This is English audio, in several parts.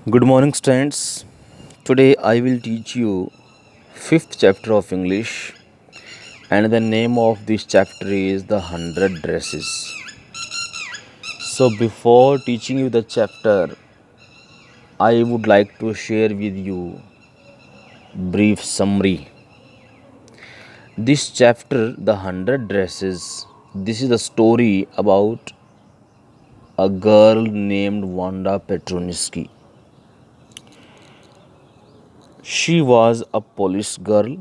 Good morning, students. Today I will teach you fifth chapter of English, and the name of this chapter is the 100 dresses. So before teaching you the chapter, I would like to share with you brief summary. This chapter, the 100 dresses, this is the story about a girl named Wanda Petroniski. She was a Polish girl.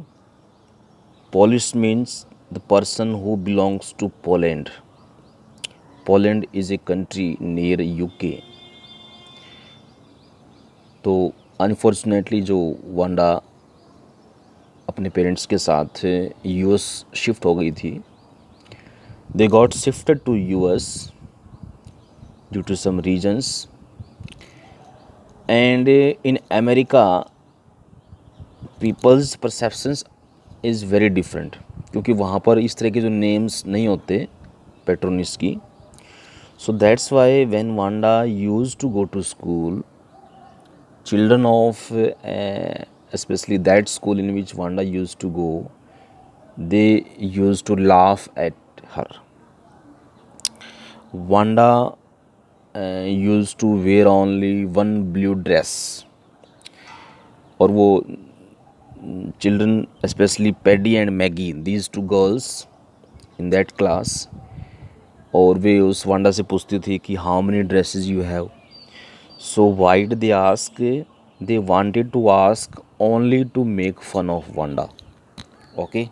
Polish means the person who belongs to Poland. Poland is a country near UK. तो unfortunately जो Wanda अपने parents के साथ US shift हो गई थी, they got shifted to US due to some reasons. And in America peoples perceptions is very different, क्योंकि वहाँ पर इस तरह के जो नेम्स नहीं होते पेट्रोनिस की. So that's why when Wanda used to go to school, children of especially that school in which Wanda used to go, they used to laugh at her. Wanda used to wear only one blue dress. और वो children, especially Paddy and Maggie, these two girls in that class, और वे उस Wanda से पूछती थी कि how many dresses you have. So why did they ask? They wanted to ask only to make fun of Wanda. Okay?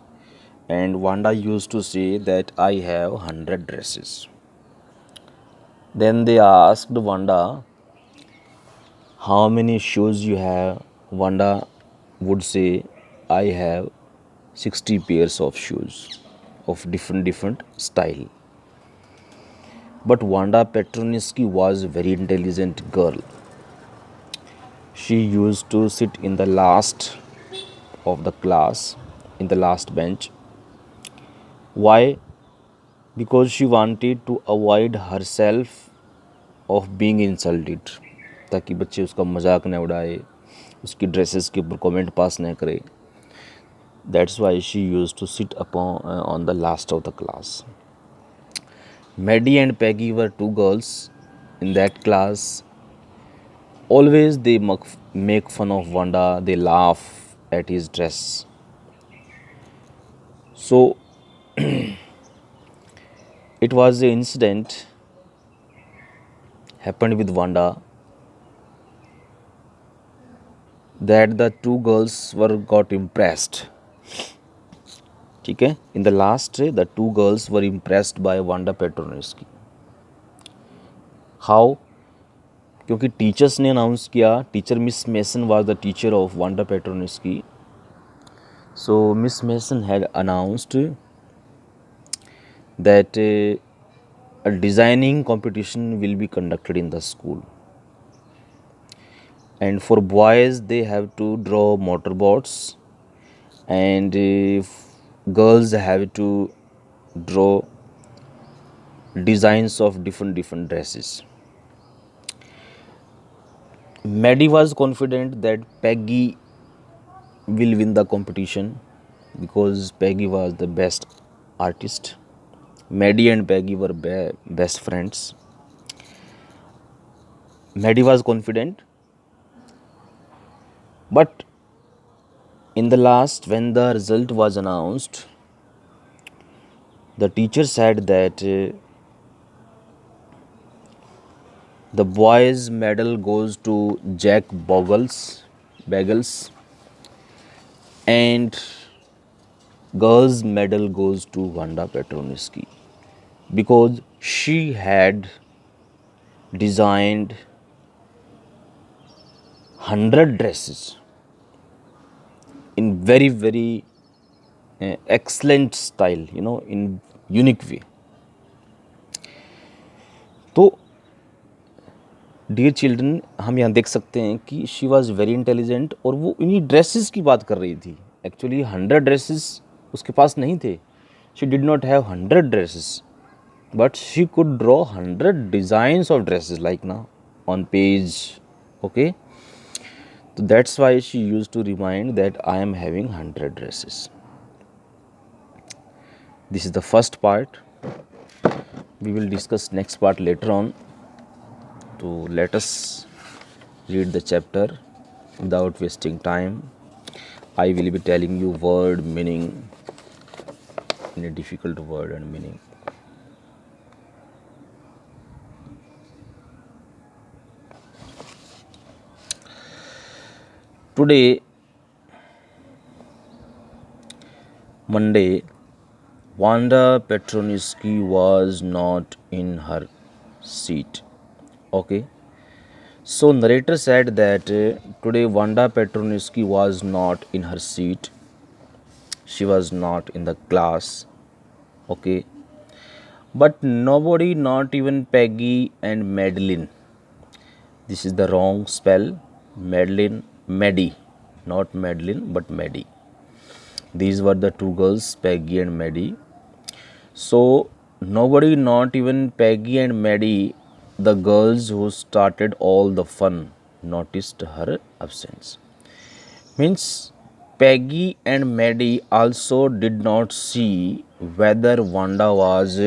And Wanda used to say that I have 100 dresses. Then they asked Wanda how many shoes you have. Wanda would say I have 60 pairs of shoes of different style. But Wanda Petroniski was a very intelligent girl. She used to sit in the last of the class, in the last bench. Why? Because she wanted to avoid herself of being insulted, ताकि बच्चे उसका मजाक न उड़ाए, उसकी dresses के ऊपर comment pass न करे. That's why she used to sit upon on the last of the class. Maddie and Peggy were two girls in that class. Always they make fun of Wanda, they laugh at his dress. So it was an incident happened with Wanda that the two girls were got impressed. ठीक है, in the last the two girls were impressed by Wanda Petroniski. How? क्योंकि teachers ने announce किया, teacher Miss Mason was the teacher of Wanda Petroniski. So Miss Mason had announced that a designing competition will be conducted in the school, and for boys they have to draw motorboats, and girls have to draw designs of different dresses. Maddie was confident that Peggy will win the competition because Peggy was the best artist. Maddie and Peggy were best friends. Maddie was confident, but in the last, when the result was announced, the teacher said that the boys' medal goes to Jack Bagels, and girls' medal goes to Wanda Petroniski because she had designed 100 dresses in very excellent style, in unique way. तो dear children, हम यहाँ देख सकते हैं कि she was very intelligent, और वो इन्हीं ड्रेसेस की बात कर रही थी. एक्चुअली 100 ड्रेसेस उसके पास नहीं थे. She did not have 100 dresses, but she could draw 100 designs of dresses like now on page. Okay, So that's why she used to remind that I am having 100 dresses. This is the first part. We will discuss next part later on. To let us read the chapter without wasting time. I will be telling you word meaning in a difficult word and meaning. Today, Monday, Wanda Petroniski was not in her seat. Okay. So narrator said that today Wanda Petroniski was not in her seat. She was not in the class. Okay. But nobody, not even Peggy and Madeline. This is the wrong spell. Madeline, Maddie. Not Madeline, but Maddie. These were the two girls, Peggy and Maddie. So nobody, not even Peggy and Maddie, the girls who started all the fun, noticed her absence. Means Peggy and Maddie also did not see whether Wanda was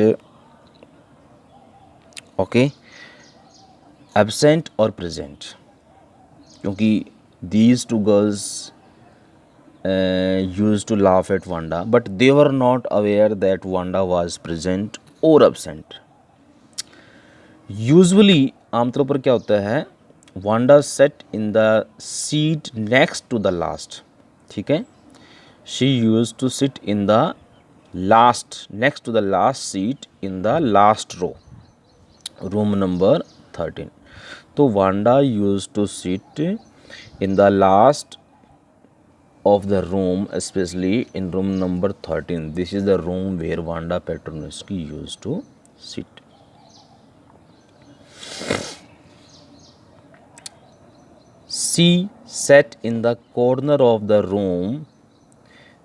okay absent or present. क्योंकि these two girls used to laugh at Wanda, but they were not aware that Wanda was present or absent. Usually आमतौर पर क्या होता है, Wanda sat in the seat next to the last. ठीक है, she used to sit in the last, next to the last seat in the last row, room number 13. तो Wanda used to sit in the last of the room, especially in room number 13. This is the room where Wanda Petroniski used to sit. She sat in the corner of the room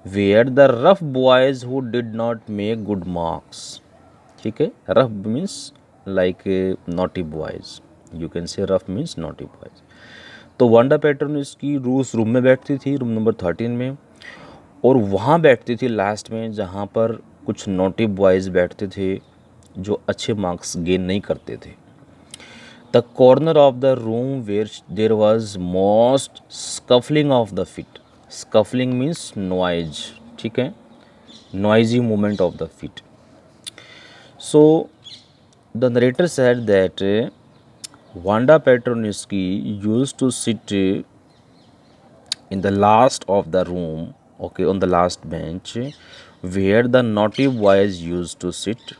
where the rough boys who did not make good marks. ठीक है, rough means like naughty boys. You can say rough means naughty boys. तो Wanda पेट्रोनिस्की उस room में बैठती थी, room number 13 में, और वहाँ बैठती थी लास्ट में जहाँ पर कुछ नोटी बॉयज़ बैठते थे जो अच्छे मार्क्स गेन नहीं करते थे. The corner of the room where there was most scuffling of the feet. Scuffling means noise. ठीक है, noisy movement of the feet. So the narrator said that Wanda Petroniski used to sit in the last of the room, okay, on the last bench where the naughty boys used to sit,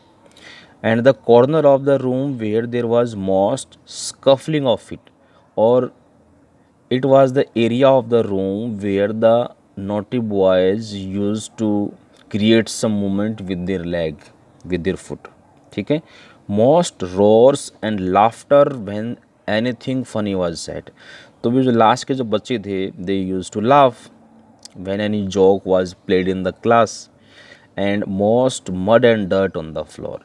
and the corner of the room where there was most scuffling of it, or it was the area of the room where the naughty boys used to create some movement with their leg, with their foot. ठीक है, most roars and laughter when anything funny was said. तो भी जो last के जो बच्चे थे, they used to laugh when any joke was played in the class, and most mud and dirt on the floor.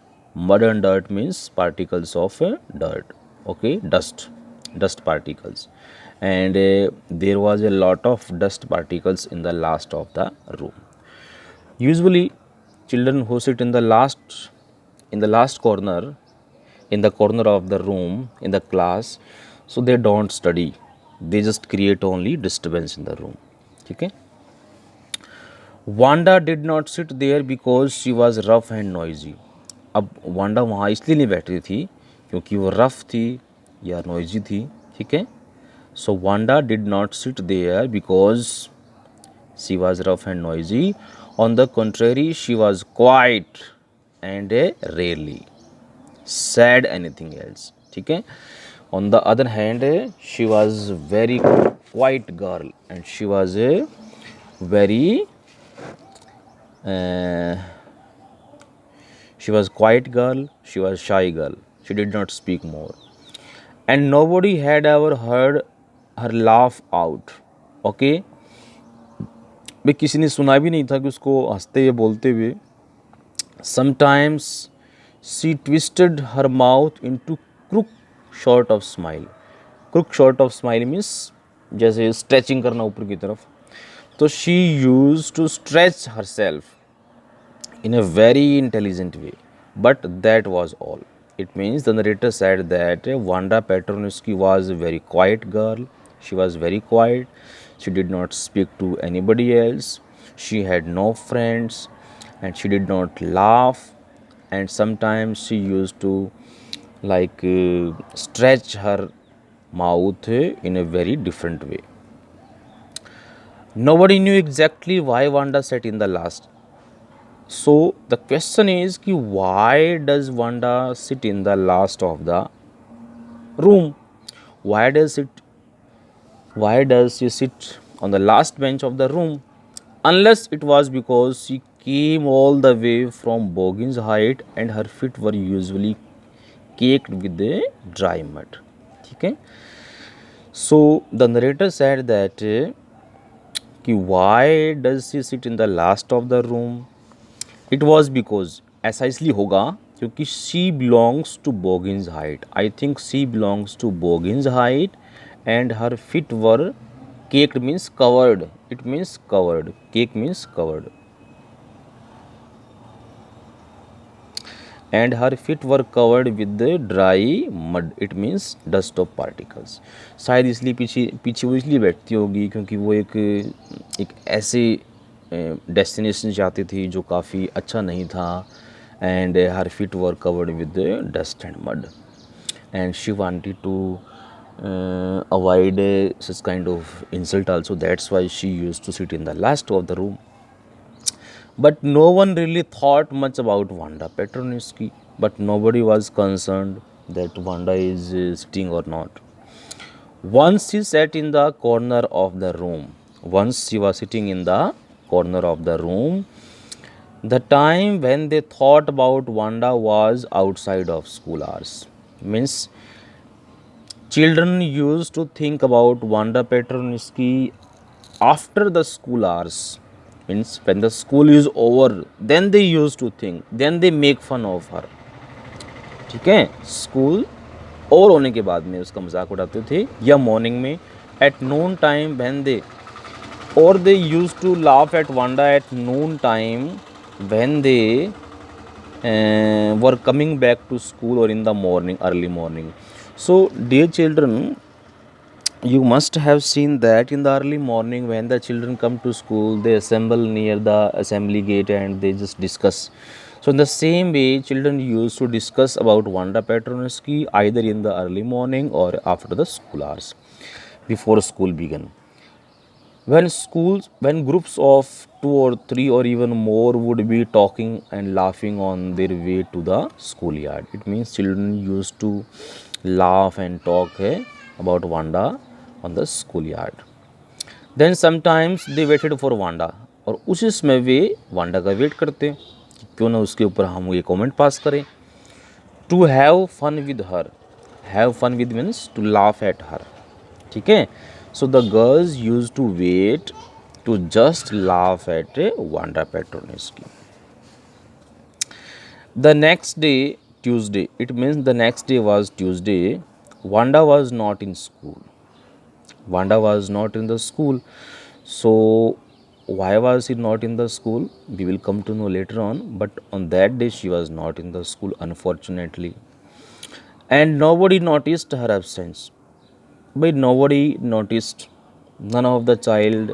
Mud and dirt means particles of dirt, okay, dust particles, and there was a lot of dust particles in the last of the room. Usually children who sit in the last corner, in the corner of the room in the class, so they don't study, they just create only disturbance in the room. ठीक है, Wanda did not sit there because she was rough and noisy. अब Wanda वहाँ इसलिए नहीं बैठी थी क्योंकि वो रफ थी या नॉइजी थी. ठीक है, so Wanda did not sit there because she was rough and noisy. On the contrary, she was quiet and rarely said anything else. ठीक है, on the other hand, she was very quiet girl and she was a very she was quiet girl, she was shy girl, she did not speak more, and nobody had ever heard her laugh out. Okay, भाई किसी ने सुना भी नहीं था कि उसको हंसते या बोलते हुए. Sometimes she twisted her mouth into crook sort of smile. Crook sort of smile means जैसे स्ट्रेचिंग करना ऊपर की तरफ, तो she use to stretch herself in a very intelligent way. But that was all. It means the narrator said that Wanda Petronuski was a very quiet girl. She was very quiet. She did not speak to anybody else. She had no friends and she did not laugh. And sometimes she used to stretch her mouth in a very different way. Nobody knew exactly why Wanda sat in the last. So the question is ki why does Wanda sit in the last of the room? Why does it why does she sit on the last bench of the room? Unless it was because she came all the way from Boggin's height and her feet were usually caked with the dry mud. Okay? So the narrator said that कि why does she sit in the last of the room? It was because ऐसा इसलिए होगा क्योंकि she belongs to Boggin's height. I think she belongs to Boggin's height and her feet were caked means covered. It means covered. Cake means covered. And her feet were covered with the dry mud. It means dust of particles. शायद इसलिए पीछे पीछे वो इसलिए बैठती होगी क्योंकि वो एक ऐसे डेस्टिनेशन जाती थी जो काफ़ी अच्छा नहीं था. And her feet were covered with the dust and mud, and she wanted to avoid such kind of insult also. That's why she used to sit in the last of the room. But no one really thought much about Wanda Petronisky. But nobody was concerned that Wanda is sitting or not. Once she sat in the corner of the room. Once she was sitting in the corner of the room. The time when they thought about Wanda was outside of school hours. Means children used to think about Wanda Petronisky after the school hours. Means when the school is over, then they used to think, then they make fun of her. ठीक है, school over होने के बाद में उसका मजाक उड़ाते थे, या मॉर्निंग में at noon time when they, और they use to laugh at Wanda at noon time when they were coming back to school or in the morning, early morning. So dear children, you must have seen that in the early morning when the children come to school, they assemble near the assembly gate and they just discuss. So in the same way, children used to discuss about Wanda Petronisky either in the early morning or after the school hours, before school began. When groups of two or three or even more would be talking and laughing on their way to the schoolyard, it means children used to laugh and talk about Wanda on the schoolyard. Then sometimes they waited for Wanda, और उसी समय वे Wanda का wait करते कि क्यों ना उसके ऊपर हम ये कमेंट पास करें. To have fun with her. Have fun with means to laugh at her. ठीक है. So the girls used to wait to just laugh at Wanda Petronisky. The next day, Tuesday, it means the next day was Tuesday, Wanda was not in school. Wanda was not in the school. So why was she not in the school? We will come to know later on. But on that day, she was not in the school, unfortunately. And nobody noticed her absence. But nobody noticed. None of the child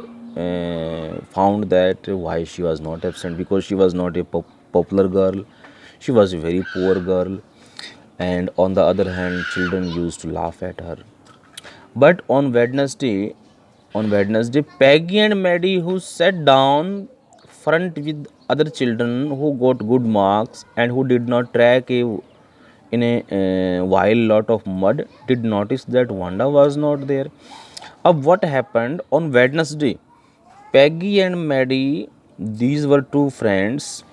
found that why she was not absent, because she was not a popular girl. She was a very poor girl, and on the other hand, children used to laugh at her. But on Wednesday, Peggy and Maddie, who sat down front with other children who got good marks and who did not track in a while lot of mud, did notice that Wanda was not there. What happened on Wednesday? Peggy and Maddie, these were two friends.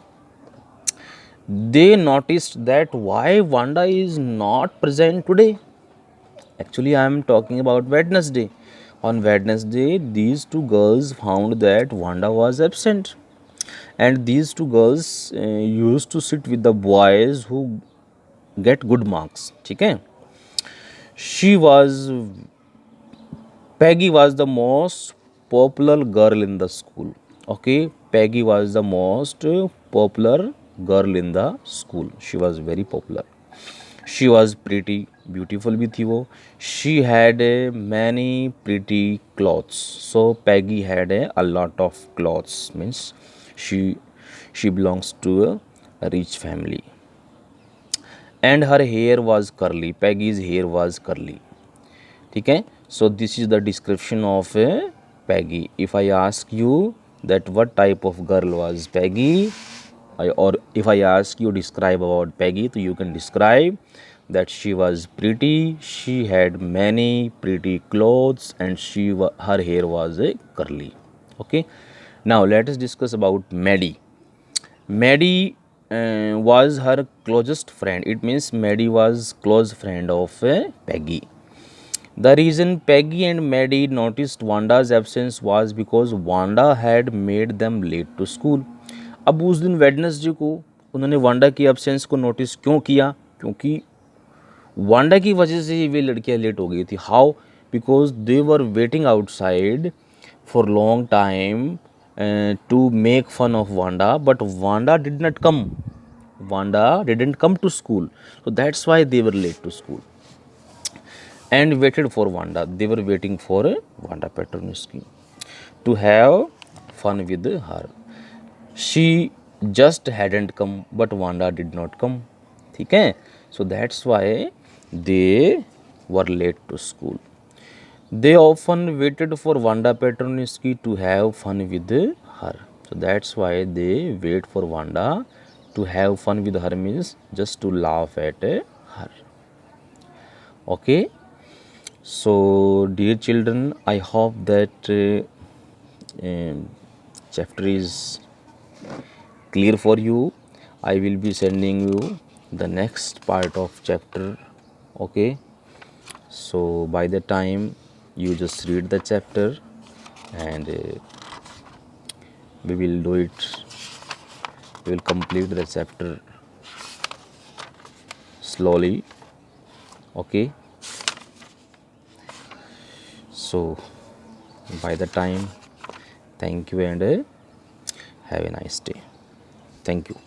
They noticed that why Wanda is not present today. Actually, I am talking about Wednesday. On Wednesday, these two girls found that Wanda was absent. And these two girls used to sit with the boys who get good marks. ठीक है. She was Peggy was the most popular girl in the school. Okay, Peggy was the most popular girl in the school. She was very popular. She was pretty beautiful भी थी वो. She had many pretty clothes. So Peggy had a lot of clothes. Means she she belongs to a rich family. And her hair was curly. Peggy's hair was curly. ठीक है. So this is the description of Peggy. If I ask you that what type of girl was Peggy, or if I ask you describe about Peggy, so you can describe that she was pretty, she had many pretty clothes, and her hair was curly. Okay. Now let us discuss about Maddie. Maddie was her closest friend. It means Maddie was close friend of Peggy. The reason Peggy and Maddie noticed Wanda's absence was because Wanda had made them late to school. अब उस दिन Wednesday को उन्होंने Wanda की absence को notice क्यों किया? क्योंकि वांडा की वजह से ही वे लड़कियां लेट हो गई थी. How? Because they were waiting outside for long time to make fun of Wanda, but Wanda did not come. Wanda didn't come to school, so that's why they were late to school and waited for Wanda. They were waiting for Wanda Petronisky to have fun with her. She just hadn't come, but Wanda did not come. ठीक है. So that's why they were late to school. They often waited for Wanda Petronisky to have fun with her. So that's why they wait for Wanda to have fun with her, means just to laugh at her. Okay. So dear children, I hope that chapter is clear for you. I will be sending you the next part of chapter. Okay. So by the time you just read the chapter, and we will do it, we will complete the chapter slowly. Okay. So by the time, thank you, and have a nice day. Thank you.